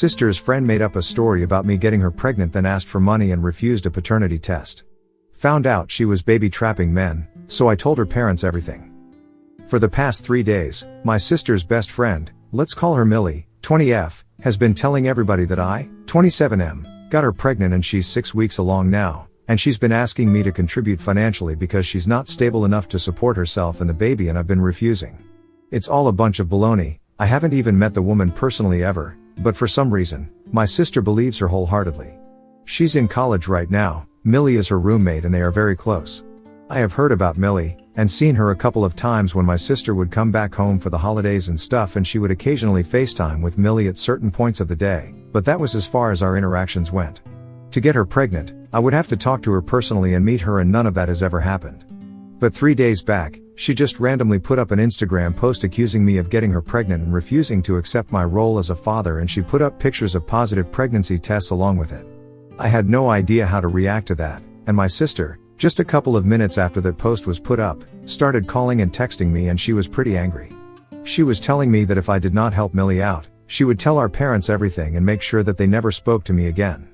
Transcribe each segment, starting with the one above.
sister's friend made up a story about me getting her pregnant, then asked for money and refused a paternity test. Found out she was baby trapping men, so I told her parents everything. For the past 3 days, my sister's best friend, let's call her Millie, 20F, has been telling everybody that I, 27M, got her pregnant and she's 6 weeks along now, and she's been asking me to contribute financially because she's not stable enough to support herself and the baby, and I've been refusing. It's all a bunch of baloney. I haven't even met the woman personally ever, but for some reason, my sister believes her wholeheartedly. She's in college right now, Millie is her roommate and they are very close. I have heard about Millie, and seen her a couple of times when my sister would come back home for the holidays and stuff, and she would occasionally FaceTime with Millie at certain points of the day, but that was as far as our interactions went. To get her pregnant, I would have to talk to her personally and meet her, and none of that has ever happened. But 3 days back, she just randomly put up an Instagram post accusing me of getting her pregnant and refusing to accept my role as a father, and she put up pictures of positive pregnancy tests along with it. I had no idea how to react to that, and my sister, just a couple of minutes after that post was put up, started calling and texting me, and she was pretty angry. She was telling me that if I did not help Millie out, she would tell our parents everything and make sure that they never spoke to me again.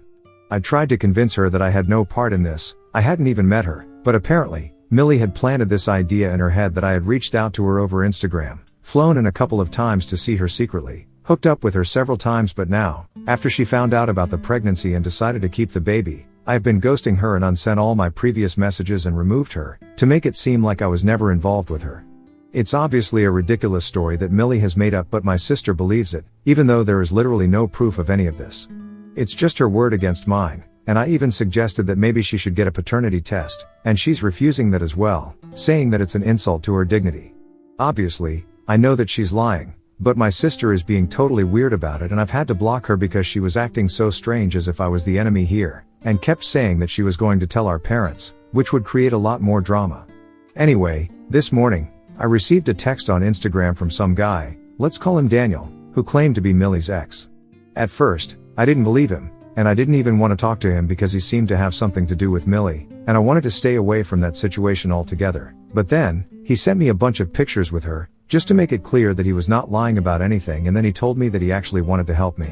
I tried to convince her that I had no part in this, I hadn't even met her, but apparently, Millie had planted this idea in her head that I had reached out to her over Instagram, flown in a couple of times to see her secretly, hooked up with her several times, but now, after she found out about the pregnancy and decided to keep the baby, I have been ghosting her and unsent all my previous messages and removed her, to make it seem like I was never involved with her. It's obviously a ridiculous story that Millie has made up, but my sister believes it, even though there is literally no proof of any of this. It's just her word against mine, and I even suggested that maybe she should get a paternity test, and she's refusing that as well, saying that it's an insult to her dignity. Obviously, I know that she's lying, but my sister is being totally weird about it, and I've had to block her because she was acting so strange, as if I was the enemy here, and kept saying that she was going to tell our parents, which would create a lot more drama. Anyway, this morning, I received a text on Instagram from some guy, let's call him Daniel, who claimed to be Millie's ex. At first, I didn't believe him, and I didn't even want to talk to him because he seemed to have something to do with Millie, and I wanted to stay away from that situation altogether. But then, he sent me a bunch of pictures with her, just to make it clear that he was not lying about anything, and then he told me that he actually wanted to help me.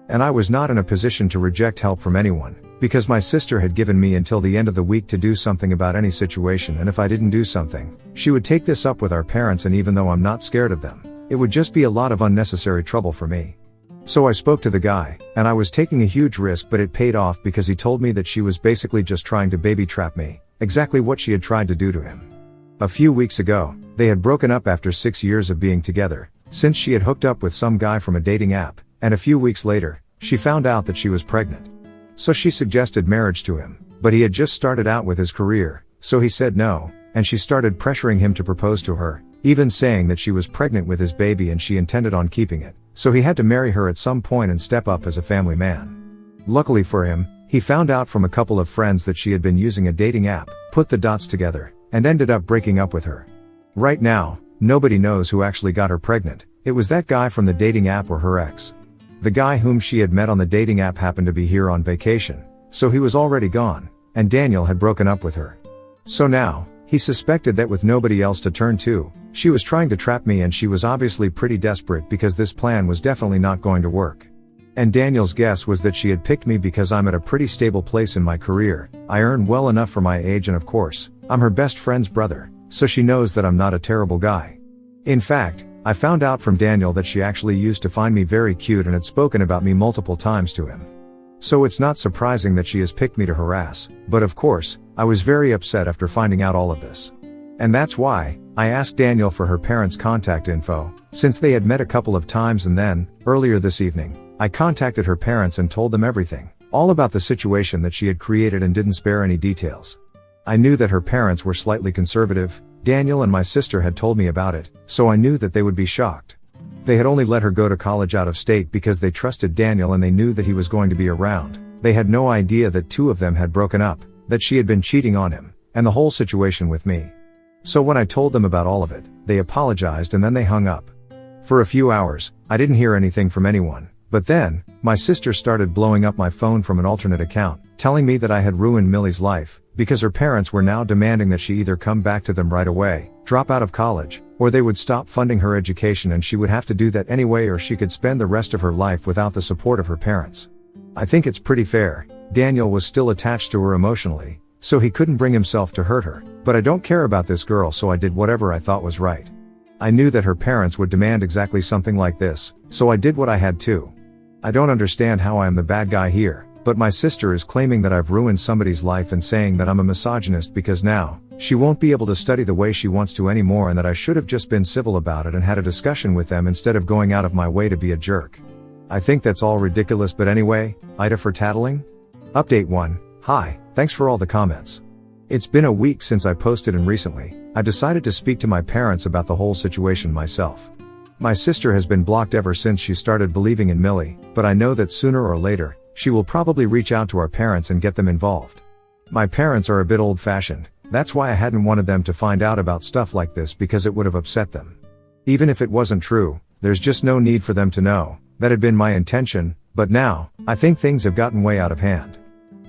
And I was not in a position to reject help from anyone, because my sister had given me until the end of the week to do something about any situation, and if I didn't do something, she would take this up with our parents, and even though I'm not scared of them, it would just be a lot of unnecessary trouble for me. So I spoke to the guy, and I was taking a huge risk, but it paid off because he told me that she was basically just trying to baby trap me, exactly what she had tried to do to him. A few weeks ago, they had broken up after 6 years of being together, since she had hooked up with some guy from a dating app, and a few weeks later, she found out that she was pregnant. So she suggested marriage to him, but he had just started out with his career, so he said no, and she started pressuring him to propose to her, even saying that she was pregnant with his baby and she intended on keeping it, so he had to marry her at some point and step up as a family man. Luckily for him, he found out from a couple of friends that she had been using a dating app, put the dots together, and ended up breaking up with her. Right now, nobody knows who actually got her pregnant. It was that guy from the dating app or her ex. The guy whom she had met on the dating app happened to be here on vacation, so he was already gone, and Daniel had broken up with her. So now, he suspected that with nobody else to turn to, she was trying to trap me, and she was obviously pretty desperate because this plan was definitely not going to work. And Daniel's guess was that she had picked me because I'm at a pretty stable place in my career, I earn well enough for my age, and of course, I'm her best friend's brother, so she knows that I'm not a terrible guy. In fact, I found out from Daniel that she actually used to find me very cute and had spoken about me multiple times to him. So it's not surprising that she has picked me to harass, but of course, I was very upset after finding out all of this. And that's why, I asked Daniel for her parents' contact info, since they had met a couple of times, and then, earlier this evening, I contacted her parents and told them everything, all about the situation that she had created, and didn't spare any details. I knew that her parents were slightly conservative, Daniel and my sister had told me about it, so I knew that they would be shocked. They had only let her go to college out of state because they trusted Daniel and they knew that he was going to be around. They had no idea that two of them had broken up, that she had been cheating on him, and the whole situation with me. So when I told them about all of it, they apologized and then they hung up. For a few hours, I didn't hear anything from anyone, but then, my sister started blowing up my phone from an alternate account, telling me that I had ruined Millie's life, because her parents were now demanding that she either come back to them right away, drop out of college, or they would stop funding her education and she would have to do that anyway, or she could spend the rest of her life without the support of her parents. I think it's pretty fair. Daniel was still attached to her emotionally, so he couldn't bring himself to hurt her, but I don't care about this girl, so I did whatever I thought was right. I knew that her parents would demand exactly something like this, so I did what I had to. I don't understand how I am the bad guy here, but my sister is claiming that I've ruined somebody's life and saying that I'm a misogynist because now, she won't be able to study the way she wants to anymore, and that I should have just been civil about it and had a discussion with them instead of going out of my way to be a jerk. I think that's all ridiculous, but anyway, Ida for tattling? Update 1. Hi, thanks for all the comments. It's been a week since I posted, and recently, I decided to speak to my parents about the whole situation myself. My sister has been blocked ever since she started believing in Millie, but I know that sooner or later, she will probably reach out to our parents and get them involved. My parents are a bit old-fashioned, that's why I hadn't wanted them to find out about stuff like this because it would have upset them. Even if it wasn't true, there's just no need for them to know. That had been my intention, but now, I think things have gotten way out of hand.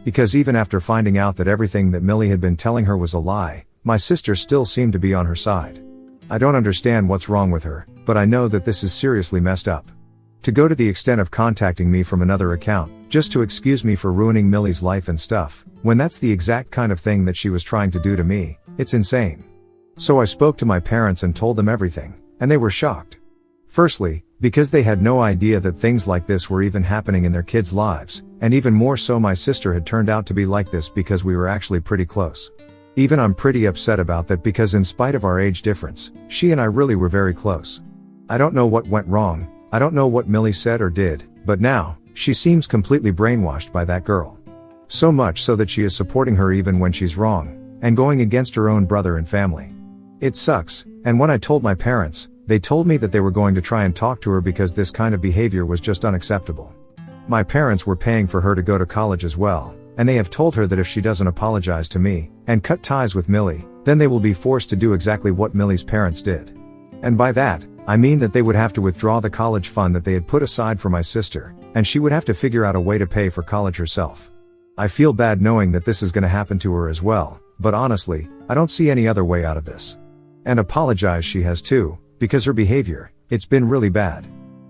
Because even after finding out that everything that Millie had been telling her was a lie, my sister still seemed to be on her side. I don't understand what's wrong with her, but I know that this is seriously messed up. To go to the extent of contacting me from another account, just to excuse me for ruining Millie's life and stuff, when that's the exact kind of thing that she was trying to do to me, it's insane. So I spoke to my parents and told them everything, and they were shocked. Firstly, because they had no idea that things like this were even happening in their kids' lives, and even more so my sister had turned out to be like this because we were actually pretty close. Even I'm pretty upset about that because in spite of our age difference, she and I really were very close. I don't know what went wrong, I don't know what Millie said or did, but now, she seems completely brainwashed by that girl. So much so that she is supporting her even when she's wrong, and going against her own brother and family. It sucks, and when I told my parents, they told me that they were going to try and talk to her because this kind of behavior was just unacceptable. My parents were paying for her to go to college as well, and they have told her that if she doesn't apologize to me, and cut ties with Millie, then they will be forced to do exactly what Millie's parents did. And by that, I mean that they would have to withdraw the college fund that they had put aside for my sister, and she would have to figure out a way to pay for college herself. I feel bad knowing that this is going to happen to her as well, but honestly, I don't see any other way out of this. And apologize she has too, because her behavior, it's been really bad.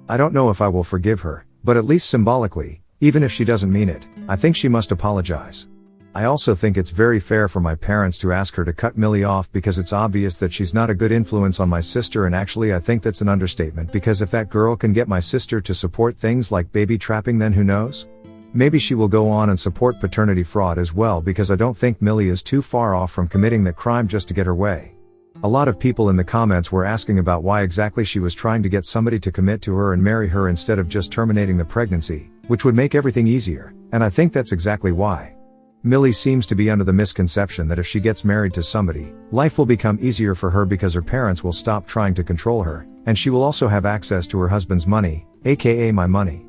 I don't know if I will forgive her, but at least symbolically, even if she doesn't mean it, I think she must apologize. I also think it's very fair for my parents to ask her to cut Millie off because it's obvious that she's not a good influence on my sister, and actually I think that's an understatement because if that girl can get my sister to support things like baby trapping, then who knows? Maybe she will go on and support paternity fraud as well, because I don't think Millie is too far off from committing that crime just to get her way. A lot of people in the comments were asking about why exactly she was trying to get somebody to commit to her and marry her instead of just terminating the pregnancy, which would make everything easier, and I think that's exactly why. Millie seems to be under the misconception that if she gets married to somebody, life will become easier for her because her parents will stop trying to control her, and she will also have access to her husband's money, aka my money.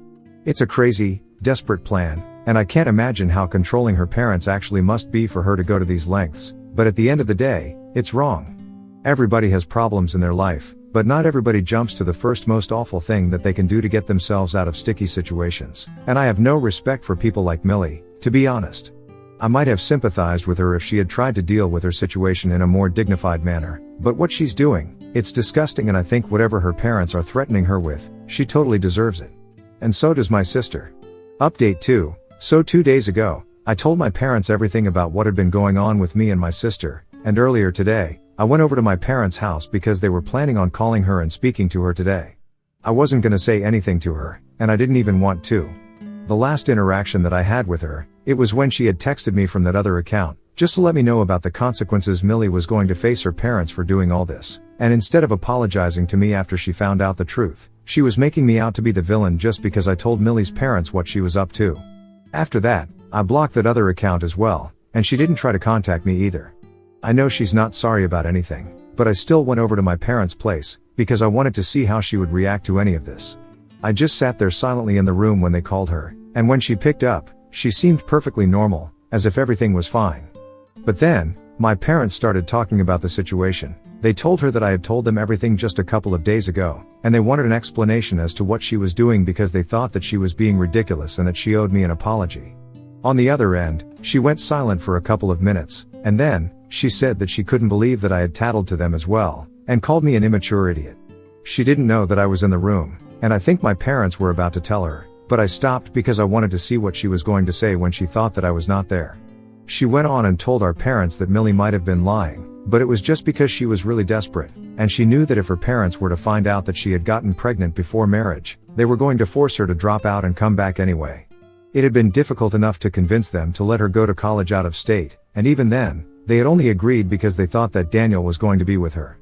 It's a crazy, desperate plan, and I can't imagine how controlling her parents actually must be for her to go to these lengths, but at the end of the day, it's wrong. Everybody has problems in their life, but not everybody jumps to the first most awful thing that they can do to get themselves out of sticky situations, and I have no respect for people like Millie, to be honest. I might have sympathized with her if she had tried to deal with her situation in a more dignified manner, but what she's doing, it's disgusting, and I think whatever her parents are threatening her with, she totally deserves it. And so does my sister. Update 2. So 2 days ago, I told my parents everything about what had been going on with me and my sister, and earlier today, I went over to my parents' house because they were planning on calling her and speaking to her today. I wasn't gonna say anything to her, and I didn't even want to. The last interaction that I had with her, it was when she had texted me from that other account, just to let me know about the consequences Millie was going to face her parents for doing all this, and instead of apologizing to me after she found out the truth, she was making me out to be the villain just because I told Millie's parents what she was up to. After that, I blocked that other account as well, and she didn't try to contact me either. I know she's not sorry about anything, but I still went over to my parents' place, because I wanted to see how she would react to any of this. I just sat there silently in the room when they called her, and when she picked up, she seemed perfectly normal, as if everything was fine. But then, my parents started talking about the situation. They told her that I had told them everything just a couple of days ago, and they wanted an explanation as to what she was doing because they thought that she was being ridiculous and that she owed me an apology. On the other end, she went silent for a couple of minutes, and then, She said that she couldn't believe that I had tattled to them as well, and called me an immature idiot. She didn't know that I was in the room, and I think my parents were about to tell her, but I stopped because I wanted to see what she was going to say when she thought that I was not there. She went on and told our parents that Millie might have been lying, but it was just because she was really desperate, and she knew that if her parents were to find out that she had gotten pregnant before marriage, they were going to force her to drop out and come back anyway. It had been difficult enough to convince them to let her go to college out of state, and even then, they had only agreed because they thought that Daniel was going to be with her.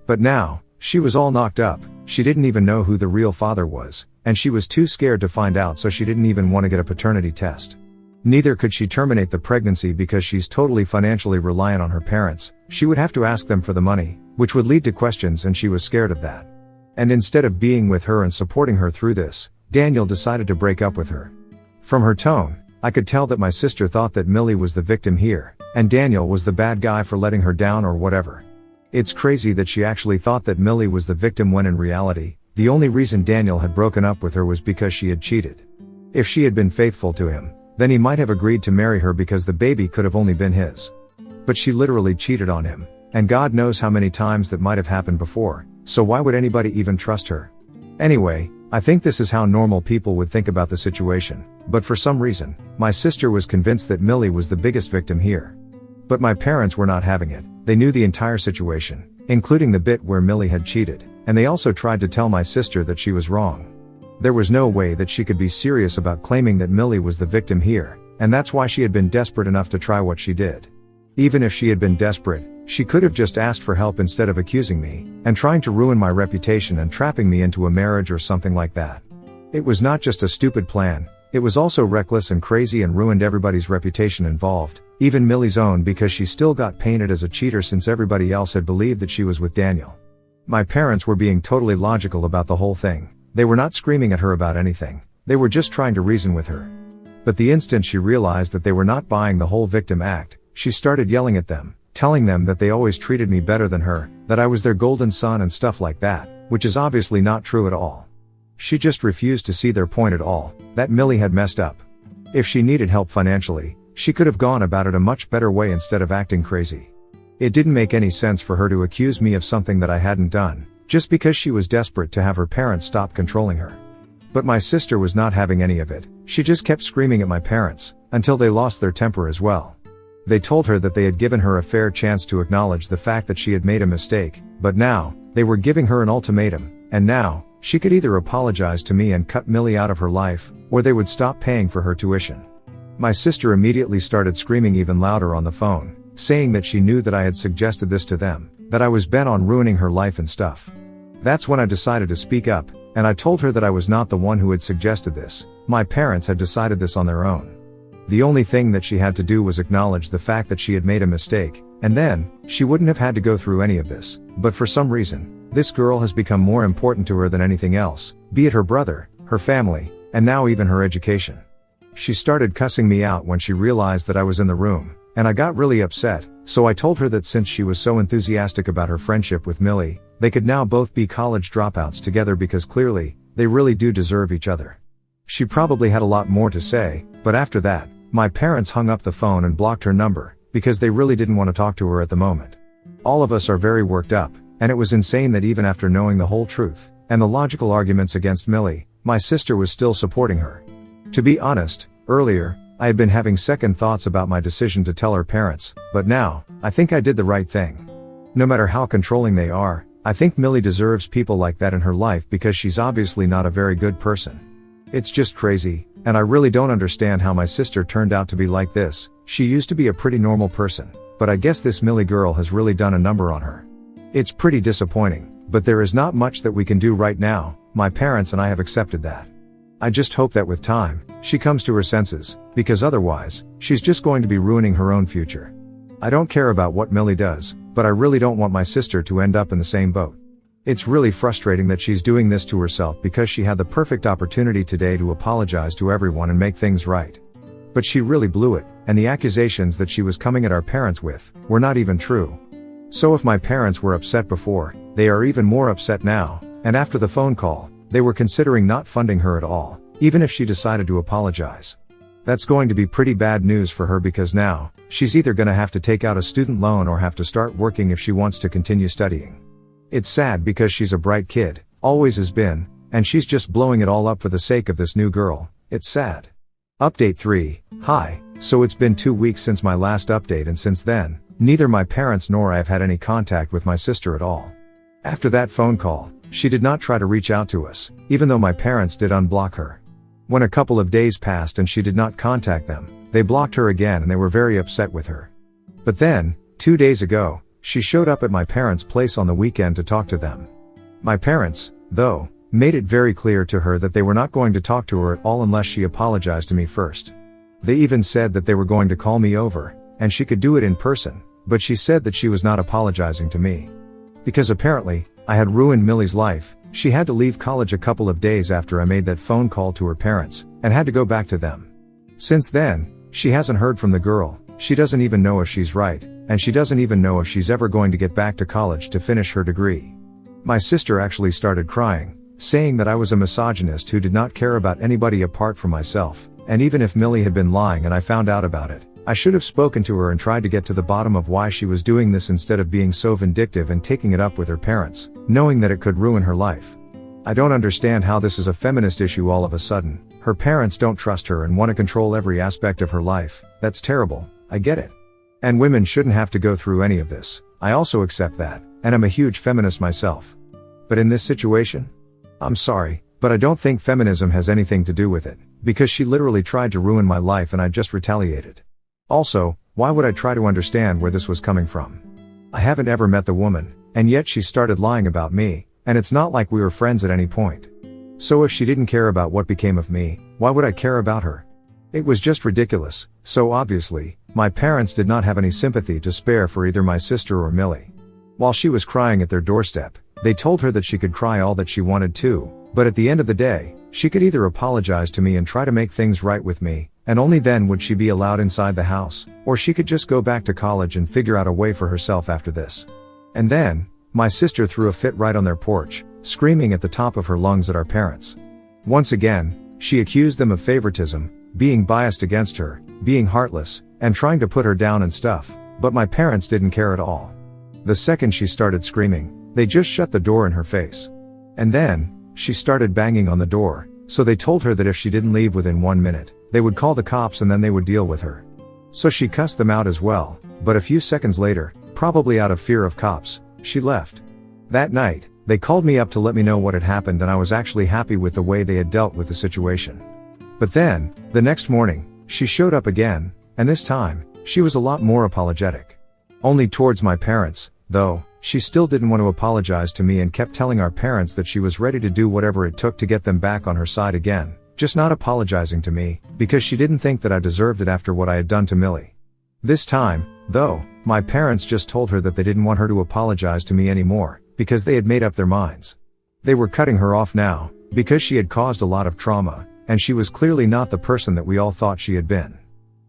But now, she was all knocked up, she didn't even know who the real father was, and she was too scared to find out, so she didn't even want to get a paternity test. Neither could she terminate the pregnancy because she's totally financially reliant on her parents. She would have to ask them for the money, which would lead to questions, and she was scared of that. And instead of being with her and supporting her through this, Daniel decided to break up with her. From her tone, I could tell that my sister thought that Millie was the victim here, and Daniel was the bad guy for letting her down or whatever. It's crazy that she actually thought that Millie was the victim when in reality, the only reason Daniel had broken up with her was because she had cheated. If she had been faithful to him, then he might have agreed to marry her because the baby could have only been his. But she literally cheated on him, and God knows how many times that might have happened before, so why would anybody even trust her? Anyway, I think this is how normal people would think about the situation, but for some reason, my sister was convinced that Millie was the biggest victim here. But my parents were not having it. They knew the entire situation, including the bit where Millie had cheated, and they also tried to tell my sister that she was wrong. There was no way that she could be serious about claiming that Millie was the victim here, and that's why she had been desperate enough to try what she did. Even if she had been desperate, she could have just asked for help instead of accusing me, and trying to ruin my reputation and trapping me into a marriage or something like that. It was not just a stupid plan, it was also reckless and crazy and ruined everybody's reputation involved, even Millie's own, because she still got painted as a cheater since everybody else had believed that she was with Daniel. My parents were being totally logical about the whole thing. They were not screaming at her about anything, they were just trying to reason with her. But the instant she realized that they were not buying the whole victim act, she started yelling at them, telling them that they always treated me better than her, that I was their golden son and stuff like that, which is obviously not true at all. She just refused to see their point at all, that Millie had messed up. If she needed help financially, she could have gone about it a much better way instead of acting crazy. It didn't make any sense for her to accuse me of something that I hadn't done, just because she was desperate to have her parents stop controlling her. But my sister was not having any of it. She just kept screaming at my parents, until they lost their temper as well. They told her that they had given her a fair chance to acknowledge the fact that she had made a mistake, but now, they were giving her an ultimatum, and now, she could either apologize to me and cut Millie out of her life, or they would stop paying for her tuition. My sister immediately started screaming even louder on the phone, saying that she knew that I had suggested this to them, that I was bent on ruining her life and stuff. That's when I decided to speak up, and I told her that I was not the one who had suggested this. My parents had decided this on their own. The only thing that she had to do was acknowledge the fact that she had made a mistake, and then, she wouldn't have had to go through any of this. But for some reason, this girl has become more important to her than anything else, be it her brother, her family, and now even her education. She started cussing me out when she realized that I was in the room, and I got really upset, so I told her that since she was so enthusiastic about her friendship with Millie, they could now both be college dropouts together because clearly, they really do deserve each other. She probably had a lot more to say, but after that, my parents hung up the phone and blocked her number, because they really didn't want to talk to her at the moment. All of us are very worked up, and it was insane that even after knowing the whole truth, and the logical arguments against Millie, my sister was still supporting her. To be honest, earlier, I had been having second thoughts about my decision to tell her parents, but now, I think I did the right thing. No matter how controlling they are, I think Millie deserves people like that in her life because she's obviously not a very good person. It's just crazy, and I really don't understand how my sister turned out to be like this. She used to be a pretty normal person, but I guess this Millie girl has really done a number on her. It's pretty disappointing, but there is not much that we can do right now. My parents and I have accepted that. I just hope that with time, she comes to her senses, because otherwise, she's just going to be ruining her own future. I don't care about what Millie does, but I really don't want my sister to end up in the same boat. It's really frustrating that she's doing this to herself because she had the perfect opportunity today to apologize to everyone and make things right. But she really blew it, and the accusations that she was coming at our parents with were not even true. So if my parents were upset before, they are even more upset now, and after the phone call, they were considering not funding her at all, even if she decided to apologize. That's going to be pretty bad news for her because now, she's either gonna have to take out a student loan or have to start working if she wants to continue studying. It's sad because she's a bright kid, always has been, and she's just blowing it all up for the sake of this new girl. It's sad. Update 3. Hi, so it's been 2 weeks since my last update, and since then, neither my parents nor I have had any contact with my sister at all. After that phone call, she did not try to reach out to us, even though my parents did unblock her. When a couple of days passed and she did not contact them, they blocked her again and they were very upset with her. But then, 2 days ago, she showed up at my parents' place on the weekend to talk to them. My parents, though, made it very clear to her that they were not going to talk to her at all unless she apologized to me first. They even said that they were going to call me over, and she could do it in person, but she said that she was not apologizing to me. Because apparently, I had ruined Millie's life. She had to leave college a couple of days after I made that phone call to her parents, and had to go back to them. Since then, she hasn't heard from the girl, she doesn't even know if she's right, and she doesn't even know if she's ever going to get back to college to finish her degree. My sister actually started crying, saying that I was a misogynist who did not care about anybody apart from myself, and even if Millie had been lying and I found out about it, I should have spoken to her and tried to get to the bottom of why she was doing this instead of being so vindictive and taking it up with her parents, knowing that it could ruin her life. I don't understand how this is a feminist issue all of a sudden. Her parents don't trust her and want to control every aspect of her life. That's terrible, I get it. And women shouldn't have to go through any of this. I also accept that, and I'm a huge feminist myself. But in this situation? I'm sorry, but I don't think feminism has anything to do with it, because she literally tried to ruin my life and I just retaliated. Also, why would I try to understand where this was coming from? I haven't ever met the woman, and yet she started lying about me, and it's not like we were friends at any point. So if she didn't care about what became of me, why would I care about her? It was just ridiculous. So obviously, my parents did not have any sympathy to spare for either my sister or Millie. While she was crying at their doorstep, they told her that she could cry all that she wanted to, but at the end of the day, she could either apologize to me and try to make things right with me, and only then would she be allowed inside the house, or she could just go back to college and figure out a way for herself after this. And then, my sister threw a fit right on their porch, screaming at the top of her lungs at our parents. Once again, she accused them of favoritism, being biased against her, being heartless, and trying to put her down and stuff, but my parents didn't care at all. The second she started screaming, they just shut the door in her face. And then, she started banging on the door, so they told her that if she didn't leave within 1 minute, they would call the cops and then they would deal with her. So she cussed them out as well, but a few seconds later, probably out of fear of cops, she left. That night, they called me up to let me know what had happened and I was actually happy with the way they had dealt with the situation. But then, the next morning, she showed up again, and this time, she was a lot more apologetic. Only towards my parents, though. She still didn't want to apologize to me and kept telling our parents that she was ready to do whatever it took to get them back on her side again, just not apologizing to me, because she didn't think that I deserved it after what I had done to Millie. This time, though, my parents just told her that they didn't want her to apologize to me anymore, because they had made up their minds. They were cutting her off now, because she had caused a lot of trauma, and she was clearly not the person that we all thought she had been.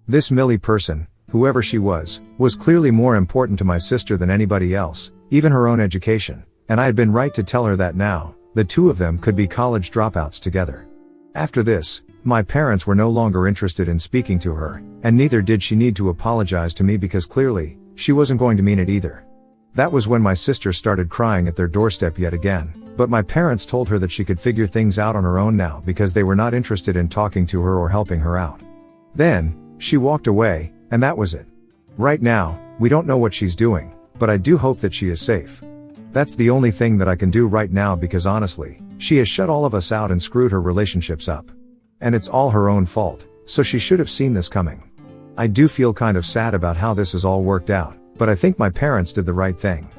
This Millie person, whoever she was clearly more important to my sister than anybody else, even her own education, and I had been right to tell her that now, the two of them could be college dropouts together. After this, my parents were no longer interested in speaking to her, and neither did she need to apologize to me because clearly, she wasn't going to mean it either. That was when my sister started crying at their doorstep yet again, but my parents told her that she could figure things out on her own now because they were not interested in talking to her or helping her out. Then, she walked away, and that was it. Right now, we don't know what she's doing, but I do hope that she is safe. That's the only thing that I can do right now because honestly, she has shut all of us out and screwed her relationships up. And it's all her own fault, so she should have seen this coming. I do feel kind of sad about how this has all worked out, but I think my parents did the right thing.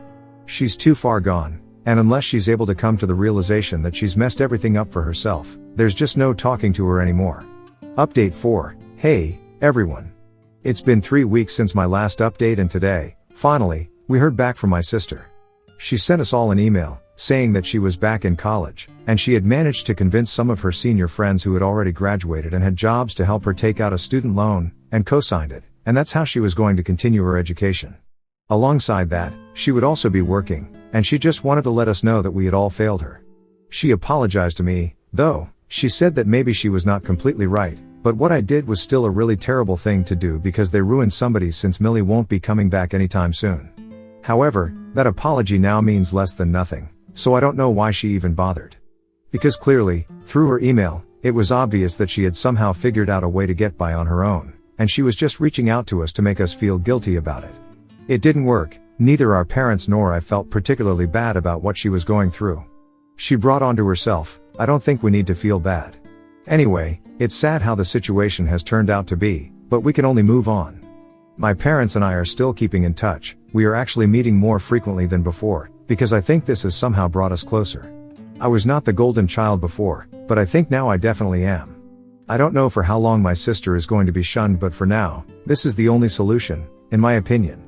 She's too far gone, and unless she's able to come to the realization that she's messed everything up for herself, there's just no talking to her anymore. Update 4. Hey, everyone. It's been 3 weeks since my last update and today, finally, we heard back from my sister. She sent us all an email, saying that she was back in college, and she had managed to convince some of her senior friends who had already graduated and had jobs to help her take out a student loan, and co-signed it, and that's how she was going to continue her education. Alongside that, she would also be working, and she just wanted to let us know that we had all failed her. She apologized to me, though. She said that maybe she was not completely right, But what I did was still a really terrible thing to do because they ruined somebody since Millie won't be coming back anytime soon. However, that apology now means less than nothing, so I don't know why she even bothered. Because clearly, through her email, it was obvious that she had somehow figured out a way to get by on her own, and she was just reaching out to us to make us feel guilty about it. It didn't work. Neither our parents nor I felt particularly bad about what she was going through. She brought onto herself. I don't think we need to feel bad. Anyway, it's sad how the situation has turned out to be, but we can only move on. My parents and I are still keeping in touch. We are actually meeting more frequently than before, because I think this has somehow brought us closer. I was not the golden child before, but I think now I definitely am. I don't know for how long my sister is going to be shunned, but for now, this is the only solution, in my opinion.